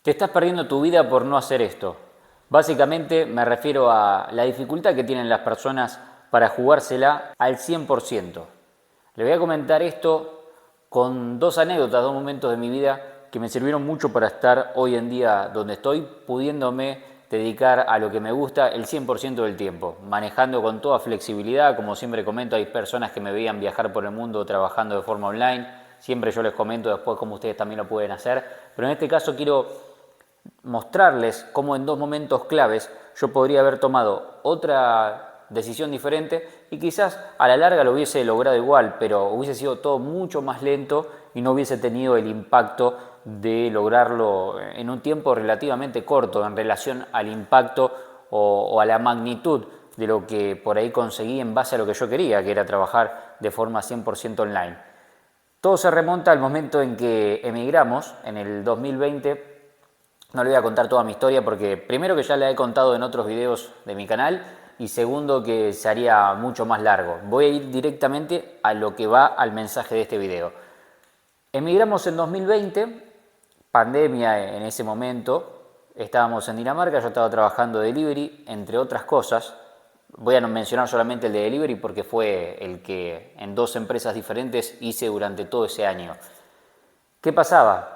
Te estás perdiendo tu vida por no hacer esto. Básicamente me refiero a la dificultad que tienen las personas para jugársela al 100%. Le voy a comentar esto con dos anécdotas, dos momentos de mi vida que me sirvieron mucho para estar hoy en día donde estoy, pudiéndome dedicar a lo que me gusta el 100% del tiempo, manejando con toda flexibilidad. Como siempre comento, hay personas que me veían viajar por el mundo trabajando de forma online. Siempre yo les comento después cómo ustedes también lo pueden hacer, pero en este caso quiero mostrarles cómo en dos momentos claves yo podría haber tomado otra decisión diferente y quizás a la larga lo hubiese logrado igual, pero hubiese sido todo mucho más lento y no hubiese tenido el impacto de lograrlo en un tiempo relativamente corto en relación al impacto o a la magnitud de lo que por ahí conseguí en base a lo que yo quería, que era trabajar de forma 100% online. Todo se remonta al momento en que emigramos en el 2020. No le voy a contar toda mi historia porque primero que ya la he contado en otros videos de mi canal y segundo que se haría mucho más largo. Voy a ir directamente a lo que va al mensaje de este video. Emigramos en 2020, pandemia en ese momento, estábamos en Dinamarca, yo estaba trabajando de delivery, entre otras cosas. Voy a mencionar solamente el de delivery porque fue el que en dos empresas diferentes hice durante todo ese año. ¿Qué pasaba?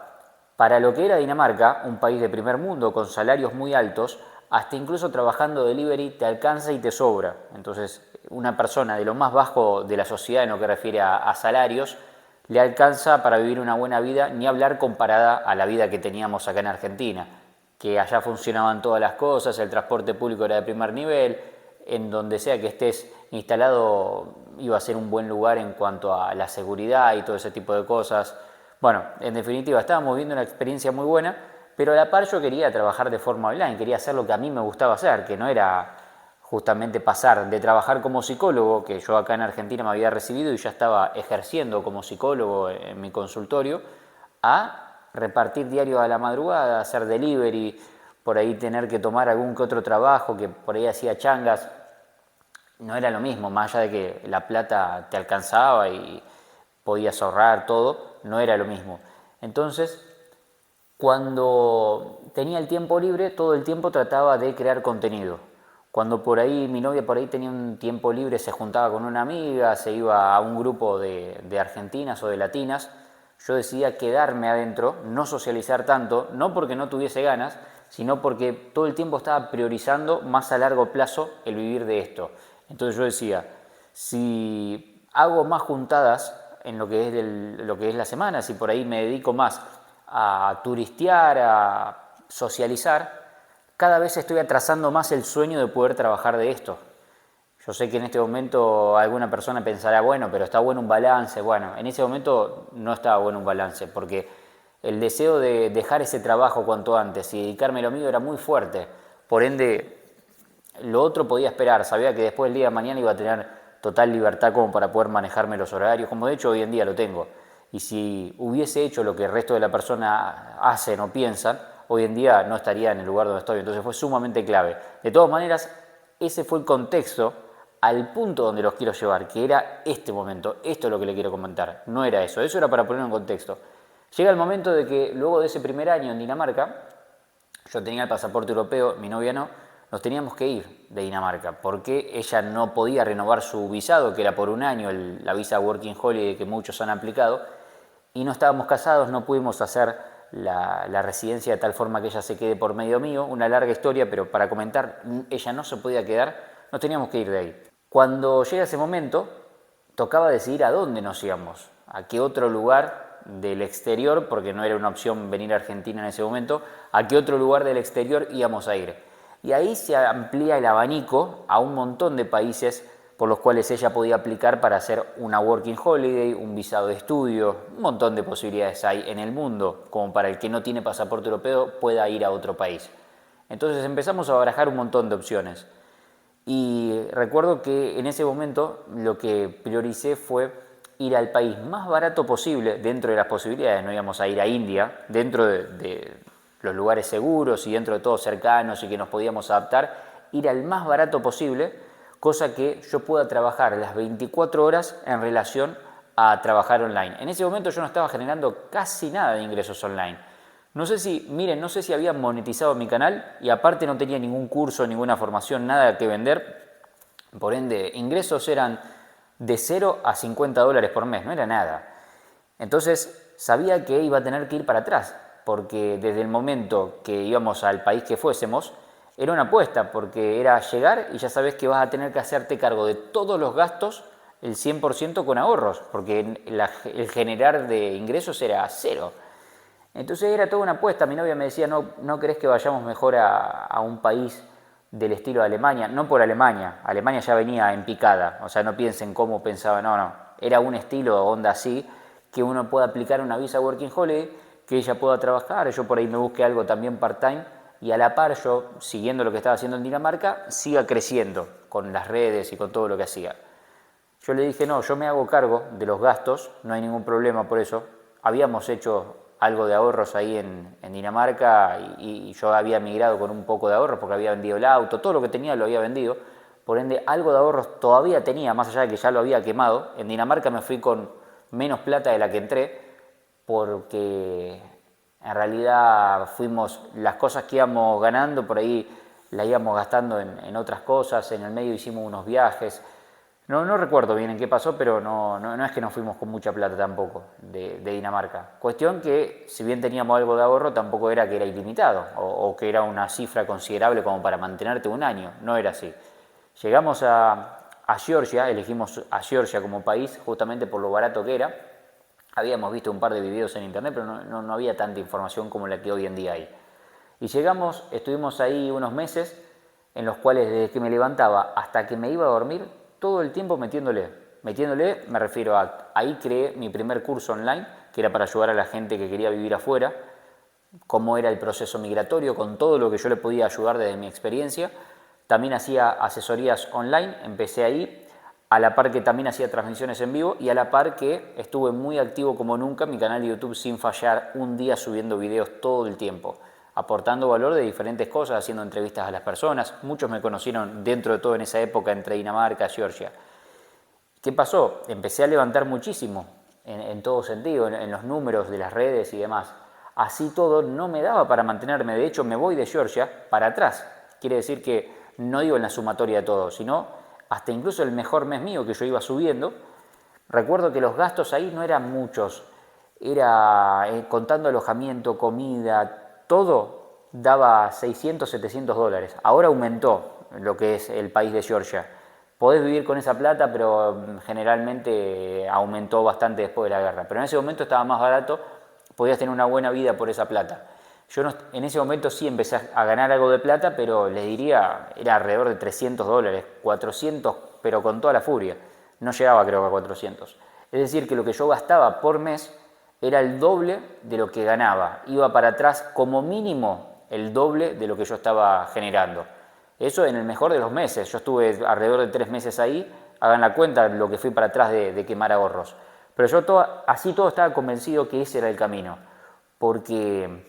Para lo que era Dinamarca, un país de primer mundo con salarios muy altos, hasta incluso trabajando delivery te alcanza y te sobra. Entonces, una persona de lo más bajo de la sociedad en lo que refiere a salarios, le alcanza para vivir una buena vida, ni hablar comparada a la vida que teníamos acá en Argentina, que allá funcionaban todas las cosas, el transporte público era de primer nivel, en donde sea que estés instalado iba a ser un buen lugar en cuanto a la seguridad y todo ese tipo de cosas. Bueno, en definitiva, estábamos viviendo una experiencia muy buena, pero a la par yo quería trabajar de forma online, quería hacer lo que a mí me gustaba hacer, que no era justamente pasar de trabajar como psicólogo, que yo acá en Argentina me había recibido y ya estaba ejerciendo como psicólogo en mi consultorio, a repartir diario a la madrugada, hacer delivery, por ahí tener que tomar algún que otro trabajo, que por ahí hacía changas. No era lo mismo, más allá de que la plata te alcanzaba y podías ahorrar todo, no era lo mismo. Entonces, cuando tenía el tiempo libre, todo el tiempo trataba de crear contenido. Cuando por ahí mi novia por ahí tenía un tiempo libre, se juntaba con una amiga, se iba a un grupo de argentinas o de latinas, yo decidía quedarme adentro, no socializar tanto, no porque no tuviese ganas, sino porque todo el tiempo estaba priorizando más a largo plazo el vivir de esto. Entonces yo decía, si hago más juntadas en lo que es la semana, si por ahí me dedico más a turistear, a socializar, cada vez estoy atrasando más el sueño de poder trabajar de esto. Yo sé que en este momento alguna persona pensará, bueno, pero está bueno un balance. Bueno, en ese momento no estaba bueno un balance, porque el deseo de dejar ese trabajo cuanto antes y dedicarme a lo mío era muy fuerte. Por ende, lo otro podía esperar. Sabía que después del día de mañana iba a tener total libertad como para poder manejarme los horarios, como de hecho hoy en día lo tengo. Y si hubiese hecho lo que el resto de la persona hacen o piensan, hoy en día no estaría en el lugar donde estoy. Entonces fue sumamente clave. De todas maneras, ese fue el contexto al punto donde los quiero llevar, que era este momento. Esto es lo que le quiero comentar. No era eso. Eso era para poner en contexto. Llega el momento de que luego de ese primer año en Dinamarca, yo tenía el pasaporte europeo, mi novia no, nos teníamos que ir de Dinamarca porque ella no podía renovar su visado, que era por un año, la visa Working Holiday que muchos han aplicado, y no estábamos casados, no pudimos hacer la residencia de tal forma que ella se quede por medio mío. Una larga historia, pero para comentar, ella no se podía quedar, nos teníamos que ir de ahí. Cuando llega ese momento, tocaba decidir a dónde nos íbamos, a qué otro lugar del exterior, porque no era una opción venir a Argentina en ese momento, a qué otro lugar del exterior íbamos a ir. Y ahí se amplía el abanico a un montón de países por los cuales ella podía aplicar para hacer una Working Holiday, un visado de estudio, un montón de posibilidades hay en el mundo, como para el que no tiene pasaporte europeo pueda ir a otro país. Entonces empezamos a barajar un montón de opciones. Y recuerdo que en ese momento lo que prioricé fue ir al país más barato posible dentro de las posibilidades. No íbamos a ir a India, dentro de los lugares seguros y dentro de todos cercanos y que nos podíamos adaptar, ir al más barato posible, cosa que yo pueda trabajar las 24 horas en relación a trabajar online. En ese momento yo no estaba generando casi nada de ingresos online. No sé si, miren, no sé si habían monetizado mi canal y aparte no tenía ningún curso, ninguna formación, nada que vender. Por ende, ingresos eran de 0 a $50 por mes, no era nada. Entonces sabía que iba a tener que ir para atrás, porque desde el momento que íbamos al país que fuésemos, era una apuesta, porque era llegar y ya sabes que vas a tener que hacerte cargo de todos los gastos, el 100% con ahorros, porque el generar de ingresos era cero. Entonces era toda una apuesta. Mi novia me decía, ¿no crees que vayamos mejor a un país del estilo de Alemania? No por Alemania, Alemania ya venía en picada, o sea, no piensen cómo pensaba, no, era un estilo onda así, que uno pueda aplicar una visa Working Holiday, que ella pueda trabajar, yo por ahí me busque algo también part-time, y a la par yo, siguiendo lo que estaba haciendo en Dinamarca, siga creciendo con las redes y con todo lo que hacía. Yo le dije, no, yo me hago cargo de los gastos, no hay ningún problema por eso. Habíamos hecho algo de ahorros ahí en Dinamarca y yo había migrado con un poco de ahorros porque había vendido el auto, todo lo que tenía lo había vendido. Por ende, algo de ahorros todavía tenía, más allá de que ya lo había quemado. En Dinamarca me fui con menos plata de la que entré porque en realidad las cosas que íbamos ganando por ahí las íbamos gastando en otras cosas, en el medio hicimos unos viajes. No recuerdo bien en qué pasó, pero no es que nos fuimos con mucha plata tampoco de Dinamarca. Cuestión que, si bien teníamos algo de ahorro, tampoco era que era ilimitado o que era una cifra considerable como para mantenerte un año. No era así. Llegamos a Georgia, elegimos a Georgia como país justamente por lo barato que era. Habíamos visto un par de videos en internet, pero no había tanta información como la que hoy en día hay. Y llegamos, estuvimos ahí unos meses en los cuales desde que me levantaba hasta que me iba a dormir, todo el tiempo metiéndole. Metiéndole me refiero a, ahí creé mi primer curso online, que era para ayudar a la gente que quería vivir afuera, cómo era el proceso migratorio, con todo lo que yo le podía ayudar desde mi experiencia. También hacía asesorías online, empecé ahí, a la par que también hacía transmisiones en vivo y a la par que estuve muy activo como nunca en mi canal de YouTube sin fallar un día subiendo videos todo el tiempo, aportando valor de diferentes cosas, haciendo entrevistas a las personas. Muchos me conocieron dentro de todo en esa época entre Dinamarca y Georgia. ¿Qué pasó? Empecé a levantar muchísimo en todo sentido, en los números de las redes y demás. Así todo no me daba para mantenerme, de hecho me voy de Georgia para atrás. Quiere decir que no digo en la sumatoria de todo, sino hasta incluso el mejor mes mío que yo iba subiendo. Recuerdo que los gastos ahí no eran muchos, era contando alojamiento, comida, todo daba $600, $700. Ahora aumentó lo que es el país de Georgia. Podés vivir con esa plata, pero generalmente aumentó bastante después de la guerra. Pero en ese momento estaba más barato, podías tener una buena vida por esa plata. Yo en ese momento sí empecé a ganar algo de plata, pero les diría, era alrededor de $300, 400, pero con toda la furia. No llegaba creo que a 400. Es decir, que lo que yo gastaba por mes era el doble de lo que ganaba. Iba para atrás como mínimo el doble de lo que yo estaba generando. Eso en el mejor de los meses. Yo estuve alrededor de 3 meses ahí. Hagan la cuenta lo que fui para atrás de quemar ahorros. Pero yo así todo estaba convencido que ese era el camino. Porque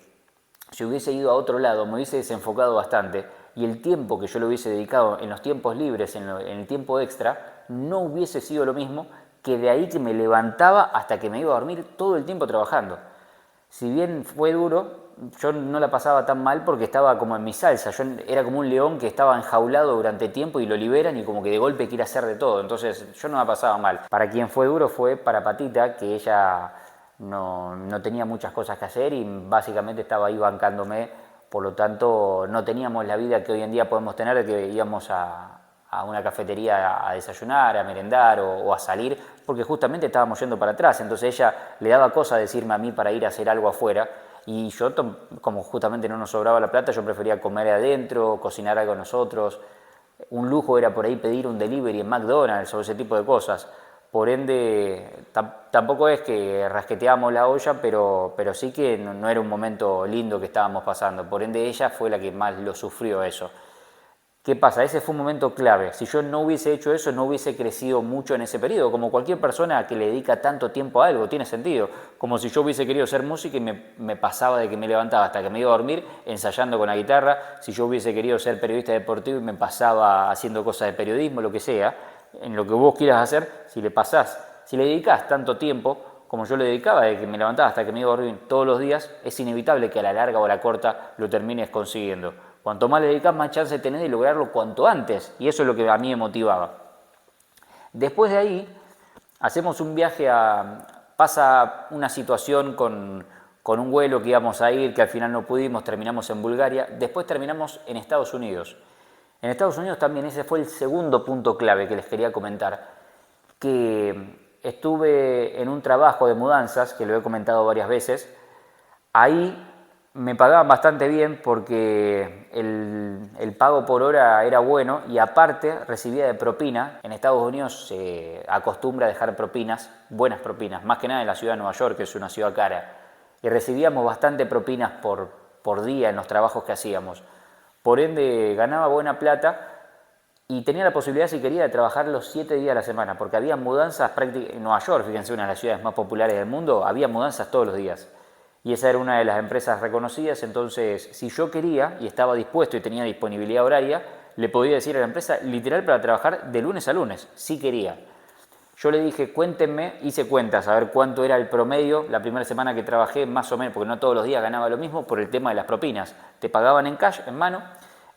si hubiese ido a otro lado, me hubiese desenfocado bastante y el tiempo que yo le hubiese dedicado en los tiempos libres, en el tiempo extra, no hubiese sido lo mismo que de ahí que me levantaba hasta que me iba a dormir todo el tiempo trabajando. Si bien fue duro, yo no la pasaba tan mal porque estaba como en mi salsa. Yo era como un león que estaba enjaulado durante tiempo y lo liberan y como que de golpe quiere hacer de todo. Entonces yo no la pasaba mal. Para quien fue duro fue para Patita, que ella no tenía muchas cosas que hacer y básicamente estaba ahí bancándome. Por lo tanto, no teníamos la vida que hoy en día podemos tener, de que íbamos a una cafetería a desayunar, a merendar o a salir, porque justamente estábamos yendo para atrás. Entonces ella le daba cosa decirme a mí para ir a hacer algo afuera y yo, como justamente no nos sobraba la plata, yo prefería comer adentro, cocinar algo nosotros. Un lujo era por ahí pedir un delivery en McDonald's o ese tipo de cosas. Por ende, tampoco es que rasqueteábamos la olla, pero sí que no era un momento lindo que estábamos pasando. Por ende, ella fue la que más lo sufrió eso. ¿Qué pasa? Ese fue un momento clave. Si yo no hubiese hecho eso, no hubiese crecido mucho en ese periodo. Como cualquier persona que le dedica tanto tiempo a algo, tiene sentido. Como si yo hubiese querido ser músico y me pasaba de que me levantaba hasta que me iba a dormir ensayando con la guitarra. Si yo hubiese querido ser periodista deportivo y me pasaba haciendo cosas de periodismo, lo que sea. En lo que vos quieras hacer, si le dedicás tanto tiempo como yo le dedicaba, de que me levantaba hasta que me iba a dormir todos los días, es inevitable que a la larga o a la corta lo termines consiguiendo. Cuanto más le dedicas, más chance tenés de lograrlo cuanto antes, y eso es lo que a mí me motivaba. Después de ahí, hacemos un viaje pasa una situación con un vuelo que íbamos a ir, que al final no pudimos, terminamos en Bulgaria, después terminamos en Estados Unidos. En Estados Unidos también ese fue el segundo punto clave que les quería comentar, que estuve en un trabajo de mudanzas, que lo he comentado varias veces. Ahí me pagaban bastante bien porque el pago por hora era bueno y aparte recibía de propina. En Estados Unidos se acostumbra a dejar propinas, buenas propinas, más que nada en la ciudad de Nueva York, que es una ciudad cara. Y recibíamos bastante propinas por día en los trabajos que hacíamos. Por ende ganaba buena plata y tenía la posibilidad, si quería, de trabajar los 7 días a la semana, porque había mudanzas prácticamente en Nueva York, fíjense, una de las ciudades más populares del mundo, había mudanzas todos los días. Y esa era una de las empresas reconocidas, entonces si yo quería y estaba dispuesto y tenía disponibilidad horaria, le podía decir a la empresa literal para trabajar de lunes a lunes, si quería. Yo le dije, cuéntenme, hice cuentas, a ver cuánto era el promedio la primera semana que trabajé, más o menos, porque no todos los días ganaba lo mismo por el tema de las propinas. Te pagaban en cash, en mano.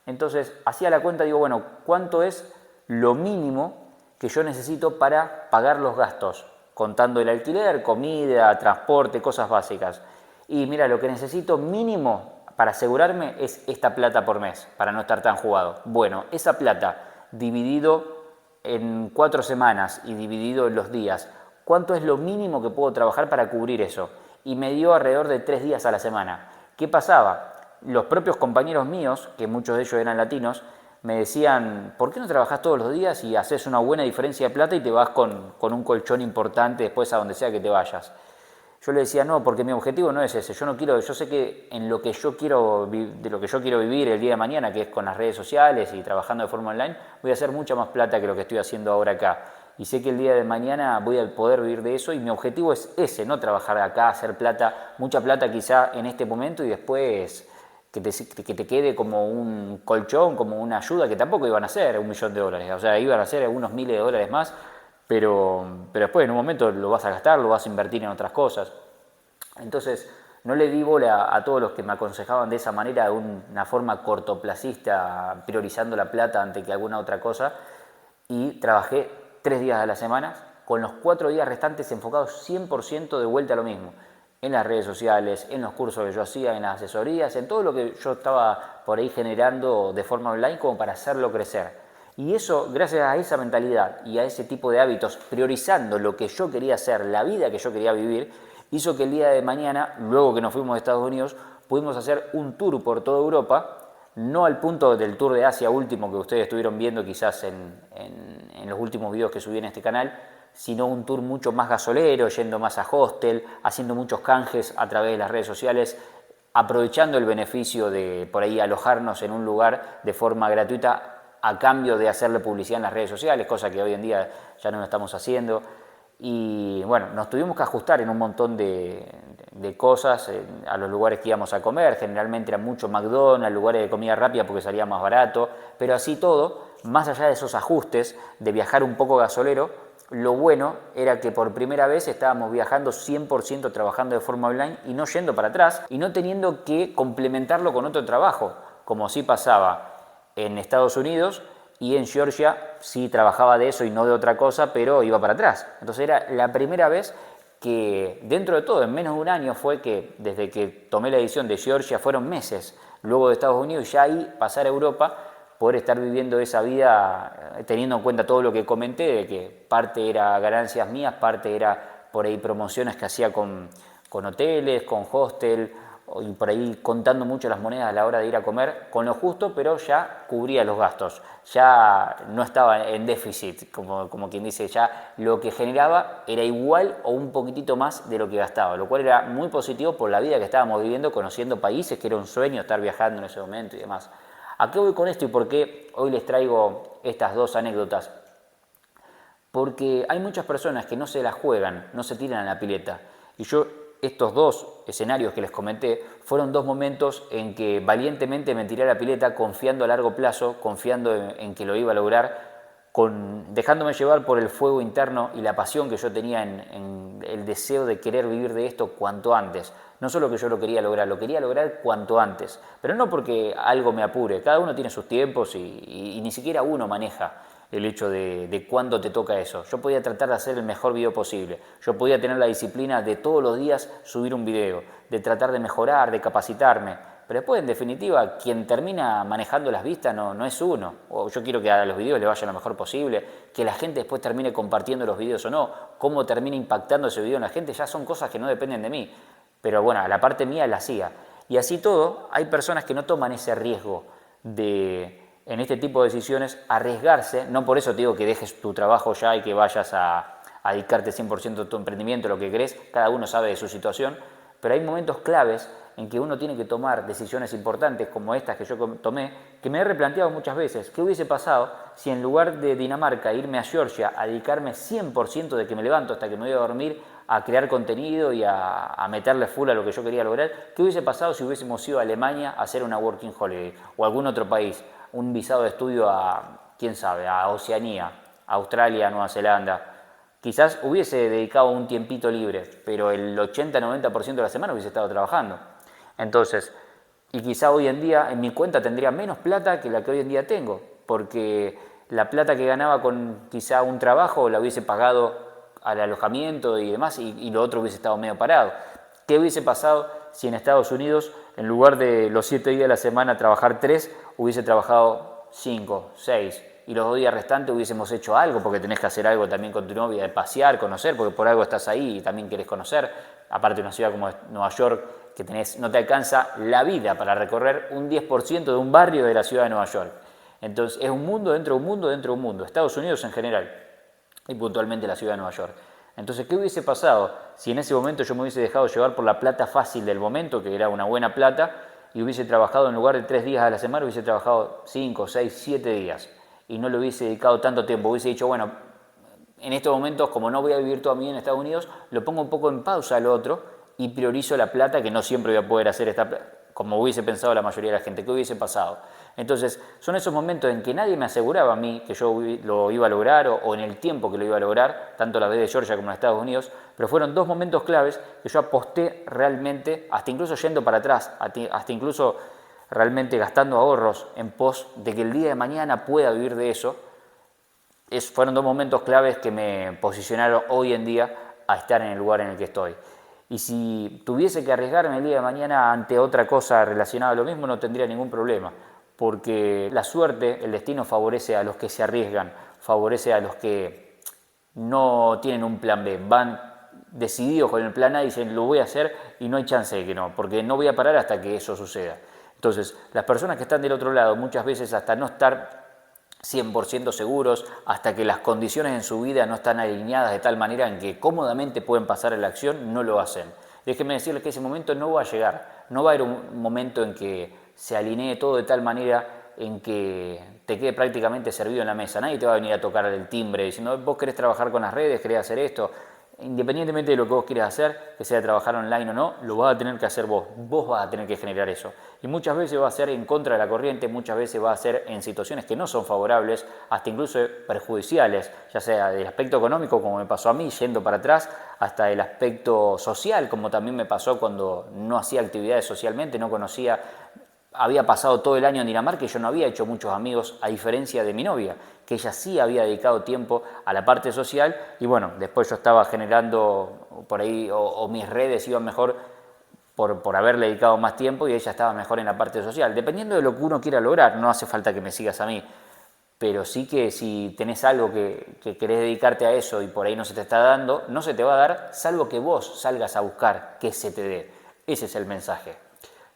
Entonces, hacía la cuenta, digo, bueno, ¿cuánto es lo mínimo que yo necesito para pagar los gastos? Contando el alquiler, comida, transporte, cosas básicas. Y mira, lo que necesito mínimo para asegurarme es esta plata por mes, para no estar tan jugado. Bueno, esa plata dividido en 4 semanas y dividido en los días, ¿cuánto es lo mínimo que puedo trabajar para cubrir eso? Y me dio alrededor de 3 días a la semana. ¿Qué pasaba? Los propios compañeros míos, que muchos de ellos eran latinos, me decían, ¿por qué no trabajas todos los días y haces una buena diferencia de plata y te vas con un colchón importante después a donde sea que te vayas? Yo le decía, no, porque mi objetivo no es ese. Yo sé que en lo que yo quiero, de lo que yo quiero vivir el día de mañana, que es con las redes sociales y trabajando de forma online, voy a hacer mucha más plata que lo que estoy haciendo ahora acá. Y sé que el día de mañana voy a poder vivir de eso y mi objetivo es ese, no trabajar acá, hacer plata, mucha plata quizá en este momento y después que te quede como un colchón, como una ayuda, que tampoco iban a ser $1.000.000. O sea, iban a ser unos miles de dólares más, pero después en un momento lo vas a gastar, lo vas a invertir en otras cosas. Entonces, no le di bola a todos los que me aconsejaban de esa manera, de una forma cortoplacista, priorizando la plata antes que alguna otra cosa, y trabajé 3 días a la semana, con los 4 días restantes enfocados 100% de vuelta a lo mismo, en las redes sociales, en los cursos que yo hacía, en las asesorías, en todo lo que yo estaba por ahí generando de forma online como para hacerlo crecer. Y eso, gracias a esa mentalidad y a ese tipo de hábitos, priorizando lo que yo quería hacer, la vida que yo quería vivir, hizo que el día de mañana, luego que nos fuimos a Estados Unidos, pudimos hacer un tour por toda Europa, no al punto del tour de Asia último que ustedes estuvieron viendo quizás en los últimos videos que subí en este canal, sino un tour mucho más gasolero, yendo más a hostel, haciendo muchos canjes a través de las redes sociales, aprovechando el beneficio de por ahí alojarnos en un lugar de forma gratuita a cambio de hacerle publicidad en las redes sociales, cosa que hoy en día ya no lo estamos haciendo. Y bueno, nos tuvimos que ajustar en un montón de cosas, a los lugares que íbamos a comer, generalmente eran mucho McDonald's, lugares de comida rápida porque salía más barato, pero así todo, más allá de esos ajustes, de viajar un poco gasolero, lo bueno era que por primera vez estábamos viajando 100% trabajando de forma online y no yendo para atrás y no teniendo que complementarlo con otro trabajo, como sí pasaba en Estados Unidos, y en Georgia sí trabajaba de eso y no de otra cosa, pero iba para atrás. Entonces era la primera vez que dentro de todo, en menos de un año fue que desde que tomé la decisión de Georgia, fueron meses, luego de Estados Unidos, ya ahí pasar a Europa, poder estar viviendo esa vida teniendo en cuenta todo lo que comenté, de que parte era ganancias mías, parte era por ahí promociones que hacía con hoteles, con hostel, y por ahí contando mucho las monedas a la hora de ir a comer, con lo justo, pero ya cubría los gastos, ya no estaba en déficit, como quien dice, ya lo que generaba era igual o un poquitito más de lo que gastaba, lo cual era muy positivo por la vida que estábamos viviendo, conociendo países, que era un sueño estar viajando en ese momento y demás. ¿A qué voy con esto y por qué hoy les traigo estas dos anécdotas? Porque hay muchas personas que no se la juegan, no se tiran a la pileta, y yo estos dos escenarios que les comenté fueron dos momentos en que valientemente me tiré a la pileta confiando a largo plazo, confiando en que lo iba a lograr, dejándome llevar por el fuego interno y la pasión que yo tenía en el deseo de querer vivir de esto cuanto antes. No solo que yo lo quería lograr cuanto antes, pero no porque algo me apure, cada uno tiene sus tiempos y ni siquiera uno maneja el hecho de cuándo te toca eso. Yo podía tratar de hacer el mejor video posible, yo podía tener la disciplina de todos los días subir un video, de tratar de mejorar, de capacitarme, pero después, en definitiva, quien termina manejando las vistas no es uno. O yo quiero que a los videos le vaya lo mejor posible, que la gente después termine compartiendo los videos o no, cómo termina impactando ese video en la gente, ya son cosas que no dependen de mí. Pero bueno, a la parte mía la hacía. Y así todo, hay personas que no toman ese riesgo de, en este tipo de decisiones, arriesgarse. No por eso te digo que dejes tu trabajo ya y que vayas a dedicarte 100% a tu emprendimiento, lo que querés, cada uno sabe de su situación, pero hay momentos claves en que uno tiene que tomar decisiones importantes como estas que yo tomé, que me he replanteado muchas veces. ¿Qué hubiese pasado si en lugar de Dinamarca irme a Georgia a dedicarme 100% de que me levanto hasta que me voy a dormir a crear contenido y a meterle full a lo que yo quería lograr? ¿Qué hubiese pasado si hubiésemos ido a Alemania a hacer una working holiday o a algún otro país, un visado de estudio a, quién sabe, a Oceanía, a Australia, Nueva Zelanda? Quizás hubiese dedicado un tiempito libre, pero el 80-90% de la semana hubiese estado trabajando. Entonces, y quizá hoy en día en mi cuenta tendría menos plata que la que hoy en día tengo, porque la plata que ganaba con quizá un trabajo la hubiese pagado al alojamiento y demás, y lo otro hubiese estado medio parado. ¿Qué hubiese pasado si en Estados Unidos, en lugar de los 7 días de la semana trabajar 3, hubiese trabajado 5, 6? Y los 2 días restantes hubiésemos hecho algo, porque tenés que hacer algo también con tu novia, de pasear, conocer, porque por algo estás ahí y también querés conocer. Aparte de una ciudad como Nueva York, que no te alcanza la vida para recorrer un 10% de un barrio de la ciudad de Nueva York. Entonces es un mundo dentro de un mundo dentro de un mundo. Estados Unidos en general y puntualmente la ciudad de Nueva York. Entonces, ¿qué hubiese pasado si en ese momento yo me hubiese dejado llevar por la plata fácil del momento, que era una buena plata, y hubiese trabajado en lugar de 3 días a la semana, hubiese trabajado 5, 6, 7 días y no le hubiese dedicado tanto tiempo? Hubiese dicho, bueno, en estos momentos, como no voy a vivir toda mi vida en Estados Unidos, lo pongo un poco en pausa al otro y priorizo la plata, que no siempre voy a poder hacer como hubiese pensado la mayoría de la gente. ¿Qué hubiese pasado? Entonces, son esos momentos en que nadie me aseguraba a mí que yo lo iba a lograr o en el tiempo que lo iba a lograr, tanto la vez de Georgia como en Estados Unidos, pero fueron 2 momentos claves que yo aposté realmente, hasta incluso yendo para atrás, hasta incluso realmente gastando ahorros en pos de que el día de mañana pueda vivir de eso. Fueron 2 momentos claves que me posicionaron hoy en día a estar en el lugar en el que estoy. Y si tuviese que arriesgarme el día de mañana ante otra cosa relacionada a lo mismo, no tendría ningún problema, porque la suerte, el destino favorece a los que se arriesgan, favorece a los que no tienen un plan B, van decididos con el plan A y dicen lo voy a hacer y no hay chance de que no, porque no voy a parar hasta que eso suceda. Entonces, las personas que están del otro lado, muchas veces hasta no estar 100% seguros, hasta que las condiciones en su vida no están alineadas de tal manera en que cómodamente pueden pasar a la acción, no lo hacen. Déjenme decirles que ese momento no va a llegar, no va a haber un momento en que se alinee todo de tal manera en que te quede prácticamente servido en la mesa. Nadie te va a venir a tocar el timbre diciendo, vos querés trabajar con las redes, querés hacer esto. Independientemente de lo que vos quieras hacer, que sea trabajar online o no, lo vas a tener que hacer vos. Vos vas a tener que generar eso. Y muchas veces va a ser en contra de la corriente, muchas veces va a ser en situaciones que no son favorables, hasta incluso perjudiciales, ya sea del aspecto económico, como me pasó a mí, yendo para atrás, hasta el aspecto social, como también me pasó cuando no hacía actividades socialmente, no conocía. Había pasado todo el año en Dinamarca y yo no había hecho muchos amigos, a diferencia de mi novia, que ella sí había dedicado tiempo a la parte social y bueno, después yo estaba generando por ahí o mis redes iban mejor por haberle dedicado más tiempo y ella estaba mejor en la parte social. Dependiendo de lo que uno quiera lograr, no hace falta que me sigas a mí, pero sí que si tenés algo que querés dedicarte a eso y por ahí no se te está dando, no se te va a dar salvo que vos salgas a buscar que se te dé. Ese es el mensaje.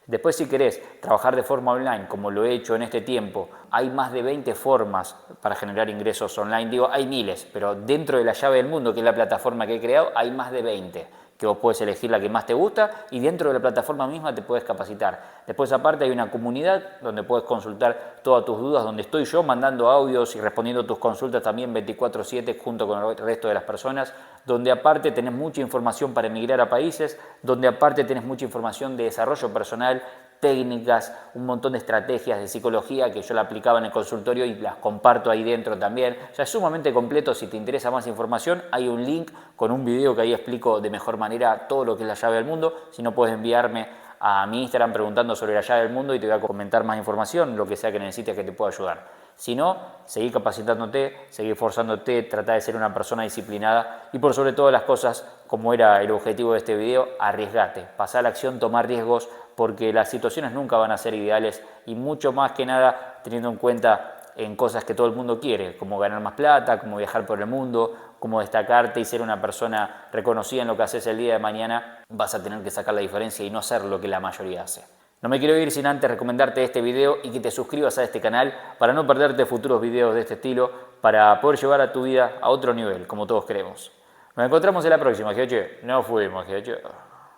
Después, si querés trabajar de forma online, como lo he hecho en este tiempo, hay más de 20 formas para generar ingresos online. Digo, hay miles, pero dentro de la llave del mundo, que es la plataforma que he creado, hay más de 20, que vos puedes elegir la que más te gusta y dentro de la plataforma misma te puedes capacitar. Después, aparte, hay una comunidad donde puedes consultar todas tus dudas, donde estoy yo mandando audios y respondiendo tus consultas también 24/7 junto con el resto de las personas, donde aparte tenés mucha información para emigrar a países, donde aparte tenés mucha información de desarrollo personal, técnicas, un montón de estrategias de psicología que yo la aplicaba en el consultorio y las comparto ahí dentro también. O sea, es sumamente completo. Si te interesa más información, hay un link con un video que ahí explico de mejor manera todo lo que es la llave del mundo. Si no, puedes enviarme a mi Instagram preguntando sobre la llave del mundo y te voy a comentar más información, lo que sea que necesites que te pueda ayudar. Si no, seguí capacitándote, seguí esforzándote, trata de ser una persona disciplinada y por sobre todas las cosas, como era el objetivo de este video, arriesgate, pasá a la acción, tomar riesgos, porque las situaciones nunca van a ser ideales y mucho más que nada teniendo en cuenta en cosas que todo el mundo quiere, como ganar más plata, como viajar por el mundo, como destacarte y ser una persona reconocida en lo que haces el día de mañana, vas a tener que sacar la diferencia y no hacer lo que la mayoría hace. No me quiero ir sin antes recomendarte este video y que te suscribas a este canal para no perderte futuros videos de este estilo, para poder llevar a tu vida a otro nivel, como todos queremos. Nos encontramos en la próxima, Gioche. Nos fuimos, Gioche.